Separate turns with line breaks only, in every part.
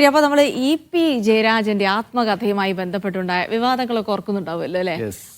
ശരി, അപ്പോൾ നമ്മൾ ഇ.പി. ജയരാജന്റെ ആത്മകഥയുമായി ബന്ധപ്പെട്ടുണ്ടായ വിവാദങ്ങളൊക്കെ ഓർക്കുന്നുണ്ടാവുമല്ലോ അല്ലേ?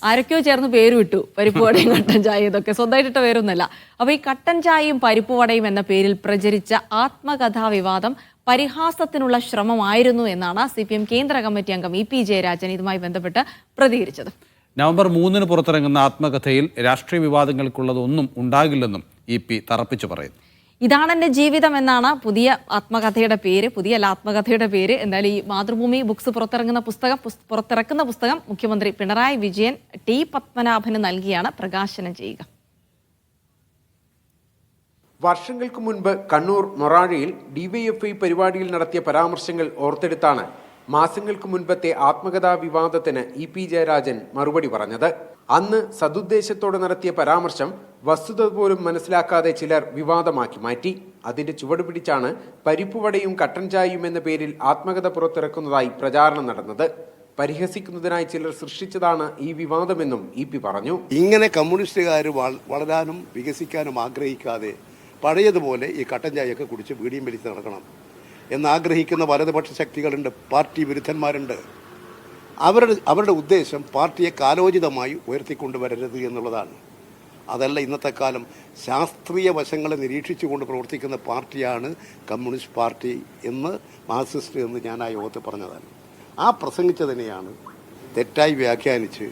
ആരൊക്കെയോ ചേർന്ന് പേര് വിട്ടു, പരിപ്പുവടയും കട്ടൻ ചായ, ഇതൊക്കെ സ്വന്തമായിട്ടിട്ട പേരൊന്നുമല്ല. അപ്പോൾ ഈ കട്ടൻ ചായയും പരിപ്പുവടയും എന്ന പേരിൽ പ്രചരിച്ച ആത്മകഥാ വിവാദം പരിഹാസത്തിനുള്ള ശ്രമമായിരുന്നു എന്നാണ് CPM കേന്ദ്ര കമ്മിറ്റി അംഗം ഇ.പി. ജയരാജൻ ഇതുമായി ബന്ധപ്പെട്ട് പ്രതികരിച്ചത്.
നവംബർ 3-ന് പുറത്തിറങ്ങുന്ന ആത്മകഥയിൽ രാഷ്ട്രീയ വിവാദങ്ങൾക്കുള്ളതൊന്നും ഉണ്ടാകില്ലെന്നും ഇ.പി. തറപ്പിച്ചു പറയുന്നു.
ഇതാണ് എൻ്റെ ജീവിതം എന്നാണ് പുതിയ ആത്മകഥയുടെ പേര്. ആത്മകഥയുടെ പേര് എന്തായാലും ഈ മാതൃഭൂമി ബുക്സ് പുറത്തിറക്കുന്ന പുസ്തകം മുഖ്യമന്ത്രി പിണറായി വിജയൻ ടി പത്മനാഭന് നൽകിയാണ് പ്രകാശനം ചെയ്യുക.
വർഷങ്ങൾക്ക് മുൻപ് കണ്ണൂർ മൊറാഴയിൽ DYFI പരിപാടിയിൽ നടത്തിയ പരാമർശങ്ങൾ ഓർത്തെടുത്താണ് മാസങ്ങൾക്ക് മുൻപത്തെ ആത്മകഥാ വിവാദത്തിന് ഇ.പി. ജയരാജൻ മറുപടി പറഞ്ഞത്. അന്ന് സതുദ്ദേശത്തോടെ നടത്തിയ പരാമർശം വസ്തുത പോലും മനസ്സിലാക്കാതെ ചിലർ വിവാദമാക്കി മാറ്റി. അതിന്റെ ചുവട് പിടിച്ചാണ് പരിപ്പുവടയും കട്ടൻ ചായയും എന്ന പേരിൽ ആത്മകഥ പുറത്തിറക്കുന്നതായി പ്രചാരണം നടന്നത്. പരിഹസിക്കുന്നതിനായി ചിലർ സൃഷ്ടിച്ചതാണ് ഈ വിവാദമെന്നും ഇ.പി. പറഞ്ഞു.
ഇങ്ങനെ കമ്മ്യൂണിസ്റ്റുകാർ വളരാനും വികസിക്കാനും ആഗ്രഹിക്കാതെ പഴയതുപോലെ ഈ കട്ടൻ ചായയൊക്കെ കുടിച്ച് വീടിയും വലിച്ച് നടക്കണം എന്നാഗ്രഹിക്കുന്ന വലതുപക്ഷ ശക്തികളുണ്ട്, പാർട്ടി വിരുദ്ധന്മാരുണ്ട്. അവരുടെ ഉദ്ദേശം പാർട്ടിയെ കാലോചിതമായി ഉയർത്തിക്കൊണ്ടുവരരുത് എന്നുള്ളതാണ്. അതല്ല ഇന്നത്തെ കാലം ശാസ്ത്രീയ വശങ്ങളെ നിരീക്ഷിച്ചുകൊണ്ട് പ്രവർത്തിക്കുന്ന പാർട്ടിയാണ് കമ്മ്യൂണിസ്റ്റ് പാർട്ടി എന്ന് മാർക്സിസ്റ്റ് എന്ന് ഞാൻ ആ യോഗത്തിൽ പറഞ്ഞതാണ്. ആ പ്രസംഗിച്ചതിനെയാണ് തെറ്റായി വ്യാഖ്യാനിച്ച്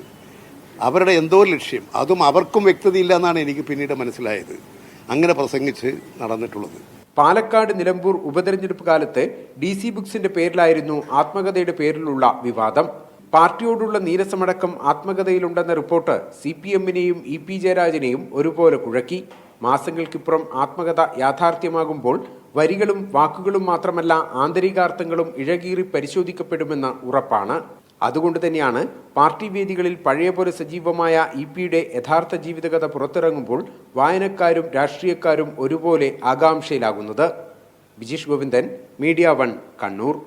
അവരുടെ എന്തോ ലക്ഷ്യം, അതും അവർക്കും വ്യക്തതയില്ല എന്നാണ് എനിക്ക് പിന്നീട് മനസ്സിലായത്, അങ്ങനെ പ്രസംഗിച്ച് നടന്നിട്ടുള്ളത്.
പാലക്കാട് നിലമ്പൂർ ഉപതെരഞ്ഞെടുപ്പ് കാലത്ത് DC ബുക്സിന്റെ പേരിലായിരുന്നു ആത്മകഥയുടെ പേരിലുള്ള വിവാദം. പാർട്ടിയോടുള്ള നീരസമടക്കം ആത്മകഥയിലുണ്ടെന്ന റിപ്പോർട്ട് CPMനെയും ഇ.പി. ജയരാജനെയും ഒരുപോലെ കുഴക്കി. മാസങ്ങൾക്കിപ്പുറം ആത്മകഥ യാഥാർത്ഥ്യമാകുമ്പോൾ വരികളും വാക്കുകളും മാത്രമല്ല ആന്തരികാർത്ഥങ്ങളും ഇഴകീറി പരിശോധിക്കപ്പെടുമെന്ന് ഉറപ്പാണ്. അതുകൊണ്ട് തന്നെയാണ് പാർട്ടി വേദികളിൽ പഴയ പോലെ സജീവമായ ഇ.പി.യുടെ യഥാർത്ഥ ജീവിതകഥ പുറത്തിറങ്ങുമ്പോൾ വായനക്കാരും രാഷ്ട്രീയക്കാരും ഒരുപോലെ ആകാംക്ഷയിലാകുന്നത്. ബിജീഷ് ഗോവിന്ദൻ, മീഡിയ 1, കണ്ണൂർ.